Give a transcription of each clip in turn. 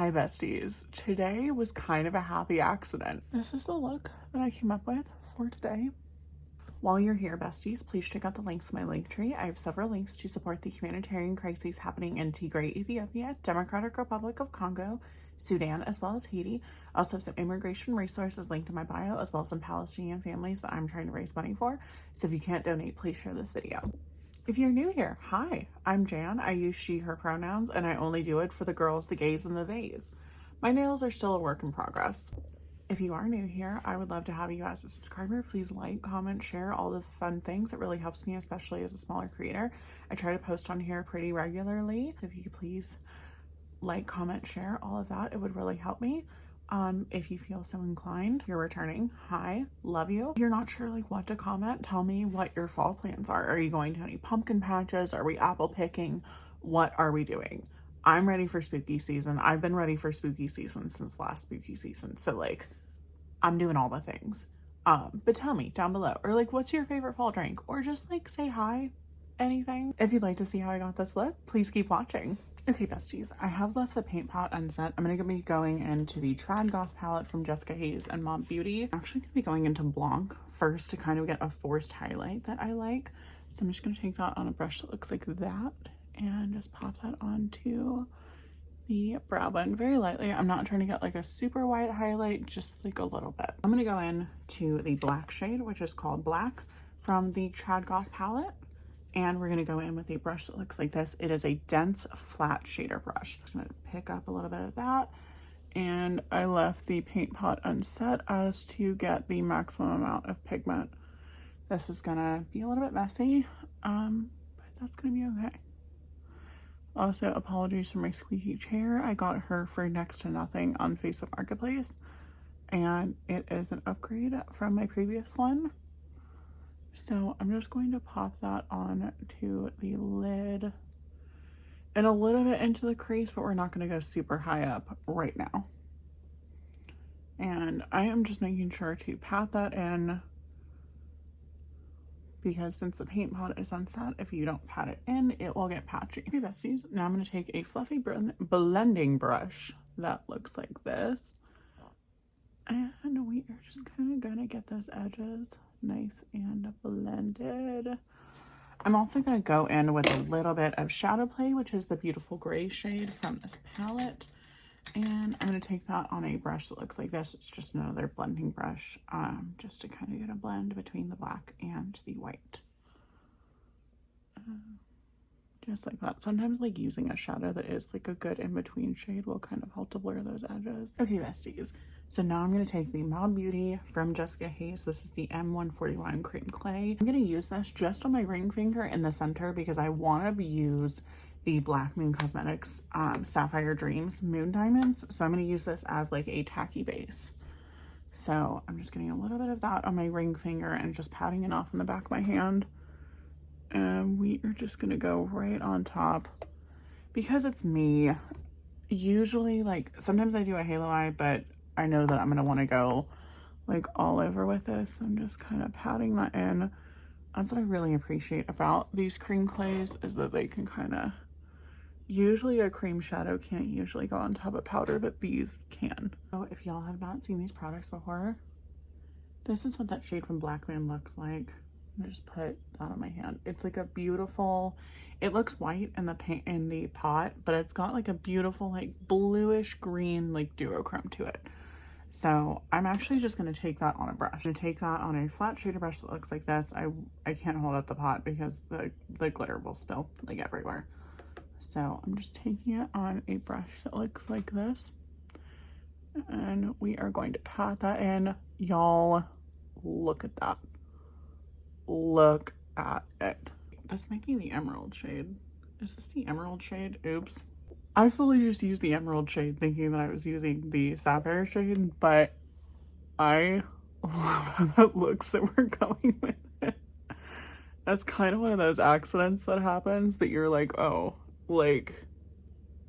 Hi besties, today was kind of a happy accident. This is the look that I came up with for today. While you're here besties, please check out the links in my link tree. I have several links to support the humanitarian crises happening in Tigray, Ethiopia, Democratic Republic of Congo, Sudan, as well as Haiti. I also have some immigration resources linked in my bio, as well as some Palestinian families that I'm trying to raise money for. So if you can't donate, please share this video. If you're new here, hi, I'm Jan. I use she, her pronouns, and I only do it for the girls, the gays, and the theys. My nails are still a work in progress. If you are new here, I would love to have you as a subscriber. Please like, comment, share all the fun things. It really helps me, especially as a smaller creator. I try to post on here pretty regularly. If you could please like, comment, share, all of that, it would really help me. If you feel so inclined, you're returning. Hi, love you. If you're not sure like what to comment, tell me what your fall plans are. Are you going to any pumpkin patches? Are we apple picking? What are we doing? I'm ready for spooky season. I've been ready for spooky season since last spooky season. So like, I'm doing all the things. But tell me down below, or like, what's your favorite fall drink? Or just like say hi, anything. If you'd like to see how I got this look, please keep watching. Okay besties, I have left the paint pot unset. I'm gonna be going into the Trad Goth palette from Jessica Hayes and Mob Beauty. I'm actually gonna be going into Blanc first to kind of get a forced highlight that I like. So I'm just gonna take that on a brush that looks like that and just pop that onto the brow bone very lightly. I'm not trying to get like a super white highlight, just like a little bit. I'm gonna go in to the black shade, which is called Black, from the Trad Goth palette. And we're going to go in with a brush that looks like this. It is a dense flat shader brush. I'm going to pick up a little bit of that. And I left the paint pot unset as to get the maximum amount of pigment. This is going to be a little bit messy, but that's going to be okay. Also, apologies for my squeaky chair. I got her for next to nothing on Facebook Marketplace. And it is an upgrade from my previous one. So I'm just going to pop that on to the lid and a little bit into the crease, but we're not going to go super high up right now. And I am just making sure to pat that in, because since the paint pot is unset, if you don't pat it in, it will get patchy. Okay besties, now I'm going to take a fluffy blending brush that looks like this. And we are just kind of gonna get those edges nice and blended. I'm also gonna go in with a little bit of shadow play, which is the beautiful gray shade from this palette. And I'm gonna take that on a brush that looks like this. It's just another blending brush, just to kind of get a blend between the black and the white. Just like that. Sometimes like using a shadow that is like a good in-between shade will kind of help to blur those edges. Okay besties, so now I'm going to take the Mob Beauty from Jessica Hayes. This is the M141 Cream Clay. I'm going to use this just on my ring finger in the center because I want to use the Blackmoon Cosmetics Sapphire Dreams Moon Diamonds. So I'm going to use this as like a tacky base. So I'm just getting a little bit of that on my ring finger and just patting it off in the back of my hand. And we are just gonna go right on top. Because it's me, usually like sometimes I do a halo eye, but I know that I'm gonna want to go like all over with this. I'm just kind of patting that in. That's what I really appreciate about these cream clays, is that they can kind of, usually a cream shadow can't usually go on top of powder, but these can. So if y'all have not seen these products before, this is what that shade from Blackmoon looks like. I just put that on my hand. It's like a beautiful, it looks white in the paint in the pot, but it's got like a beautiful like bluish green like duochrome to it. So I'm actually just going to take that on a brush. I'm going to take that on a flat shader brush that looks like this. I can't hold up the pot because the glitter will spill like everywhere. So I'm just taking it on a brush that looks like this. And we are going to pat that in. Y'all, look at that. Look at it. This might be the emerald shade. Is this the emerald shade? Oops. I fully just used the emerald shade thinking that I was using the sapphire shade, but I love how that looks that we're going with it. That's kind of one of those accidents that happens that you're like, oh, like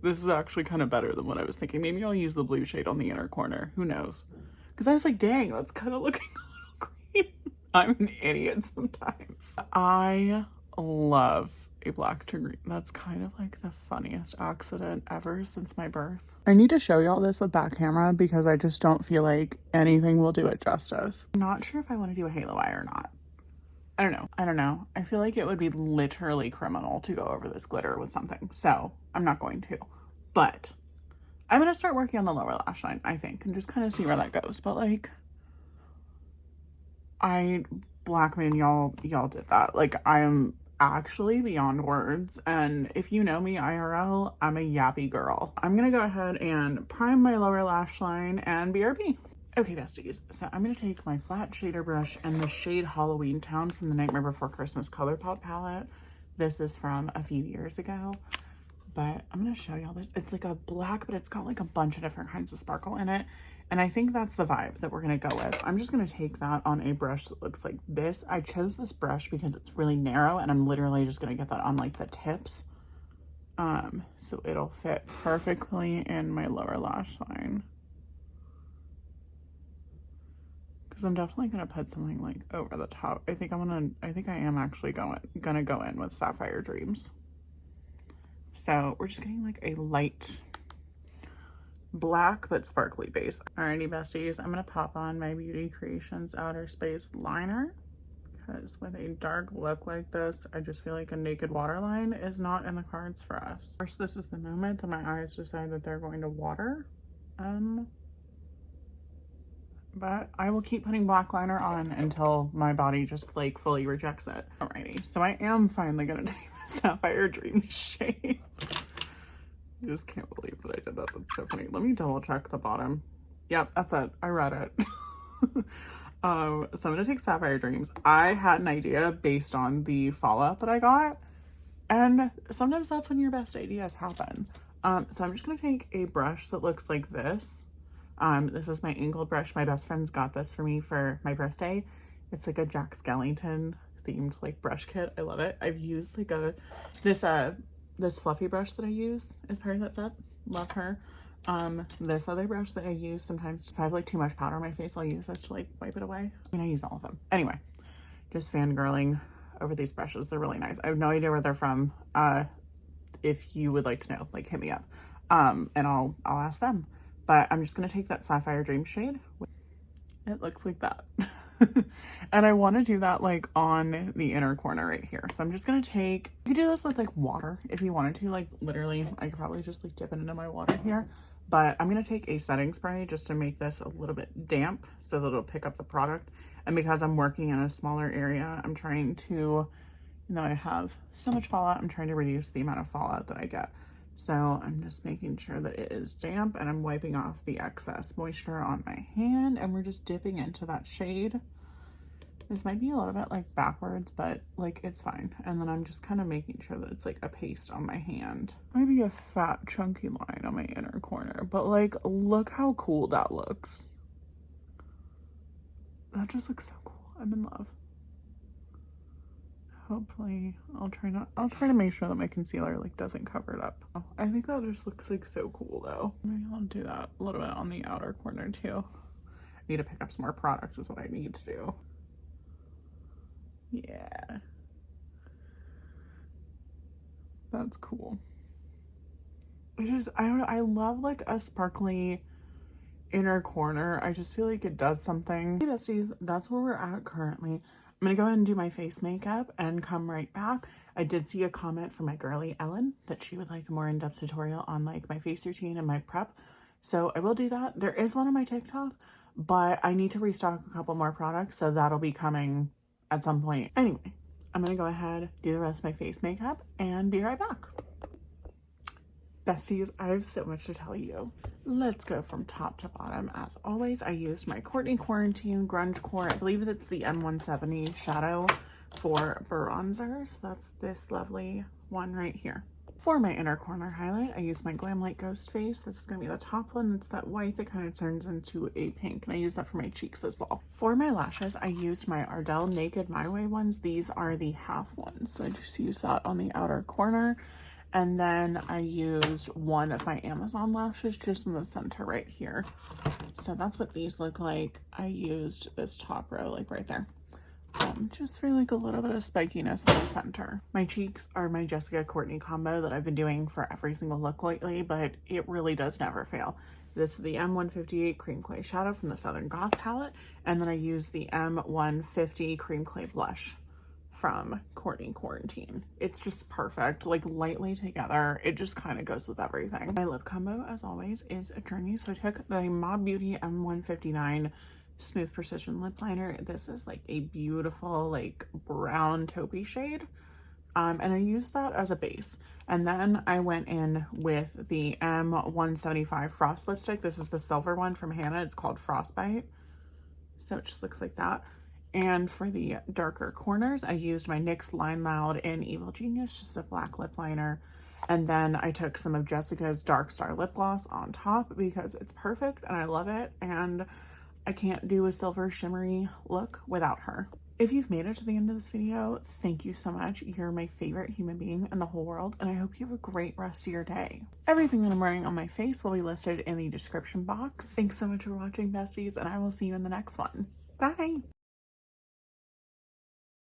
this is actually kind of better than what I was thinking. Maybe I'll use the blue shade on the inner corner. Who knows? Because I was like, dang, that's kind of looking a little green. I'm an idiot sometimes. I love a black to green. That's kind of like the funniest accident ever since my birth. I need to show y'all this with back camera because I just don't feel like anything will do it justice. I'm not sure if I want to do a halo eye or not. I don't know. I feel like it would be literally criminal to go over this glitter with something. So I'm not going to. But I'm going to start working on the lower lash line, I think, and just kind of see where that goes. But like, Blackmoon, y'all did that. Like, I am actually beyond words. And if you know me IRL, I'm a yappy girl. I'm going to go ahead and prime my lower lash line and BRB. Okay, besties, so I'm going to take my flat shader brush and the shade Halloween Town from the Nightmare Before Christmas Colourpop palette. This is from a few years ago, but I'm going to show y'all this. It's like a black, but it's got like a bunch of different kinds of sparkle in it, and I think that's the vibe that we're going to go with. I'm just going to take that on a brush that looks like this. I chose this brush because it's really narrow, and I'm literally just going to get that on like the tips, so it'll fit perfectly in my lower lash line. I'm definitely gonna put something like over the top. I think I am actually gonna go in with Sapphire Dreams. So we're just getting like a light black but sparkly base. Alrighty, besties, I'm gonna pop on my Beauty Creations Outer Space liner because with a dark look like this, I just feel like a naked waterline is not in the cards for us. First, this is the moment that my eyes decide that they're going to water. But I will keep putting black liner on until my body just like fully rejects it. Alrighty, so I am finally gonna take the Sapphire Dream shade. I just can't believe that I did that. That's so funny. Let me double check the bottom. Yep, that's it. I read it. So I'm gonna take Sapphire Dreams. I had an idea based on the fallout that I got, and sometimes that's when your best ideas happen. So I'm just gonna take a brush that looks like this. This is my angled brush. My best friends got this for me for my birthday. It's like a Jack Skellington themed like brush kit. I love it. I've used like this fluffy brush that I use as part of that set. Love her. This other brush that I use sometimes if I have like too much powder on my face, I'll use this to like wipe it away. I mean, I use all of them. Anyway, just fangirling over these brushes. They're really nice. I have no idea where they're from. If you would like to know, like hit me up. And I'll ask them. But I'm just going to take that Sapphire Dream shade. It looks like that. And I want to do that like on the inner corner right here. So I'm just going to take, you could do this with like water if you wanted to, like literally, I could probably just like dip it into my water here. But I'm going to take a setting spray just to make this a little bit damp so that it'll pick up the product. And because I'm working in a smaller area, I'm trying to, you know, I have so much fallout, I'm trying to reduce the amount of fallout that I get. So I'm just making sure that it is damp and I'm wiping off the excess moisture on my hand, and we're just dipping into that shade. This might be a little bit like backwards, but like it's fine. And then I'm just kind of making sure that it's like a paste on my hand. Maybe a fat chunky line on my inner corner, but like look how cool that looks. That just looks so cool. I'm in love. Hopefully I'll try to make sure that my concealer like doesn't cover it up. I think that just looks like so cool though. Maybe I'll do that a little bit on the outer corner too. I need to pick up some more product is what I need to do. Yeah. That's cool. I love like a sparkly inner corner. I just feel like it does something. Hey besties, that's where we're at currently. I'm gonna go ahead and do my face makeup and come right back. I did see a comment from my girly Ellen that she would like a more in-depth tutorial on like my face routine and my prep. So I will do that. There is one on my TikTok, but I need to restock a couple more products, so that'll be coming at some point. Anyway, I'm gonna go ahead, do the rest of my face makeup, and be right back. Besties, I have so much to tell you. Let's go from top to bottom. As always, I used my Courtney Quarantine Grungecore. I believe it's the M170 shadow for bronzer. So that's this lovely one right here. For my inner corner highlight, I used my Glam Light Ghost Face. This is going to be the top one. It's that white that kind of turns into a pink, and I use that for my cheeks as well. For my lashes, I used my Ardell Naked My Way ones. These are the half ones, so I just use that on the outer corner. And then I used one of my Amazon lashes just in the center right here. So that's what these look like. I used this top row like right there. just for like a little bit of spikiness in the center. My cheeks are my Jessica Courtney combo that I've been doing for every single look lately, but it really does never fail. This is the M158 Cream Clay Shadow from the Southern Goth palette, and then I use the M150 Cream Clay Blush from Courtney Quarantine. It's just perfect, like lightly together. It just kind of goes with everything. My lip combo, as always, is a journey. So I took the Mob Beauty M159 Smooth Precision Lip Liner. This is like a beautiful like brown taupey shade. And I used that as a base. And then I went in with the M175 Frost Lipstick. This is the silver one from Hannah. It's called Frostbite. So it just looks like that. And for the darker corners, I used my NYX Line Loud in Evil Genius, just a black lip liner. And then I took some of Jessica's Dark Star Lip Gloss on top because it's perfect and I love it. And I can't do a silver shimmery look without her. If you've made it to the end of this video, thank you so much. You're my favorite human being in the whole world, and I hope you have a great rest of your day. Everything that I'm wearing on my face will be listed in the description box. Thanks so much for watching, besties, and I will see you in the next one. Bye!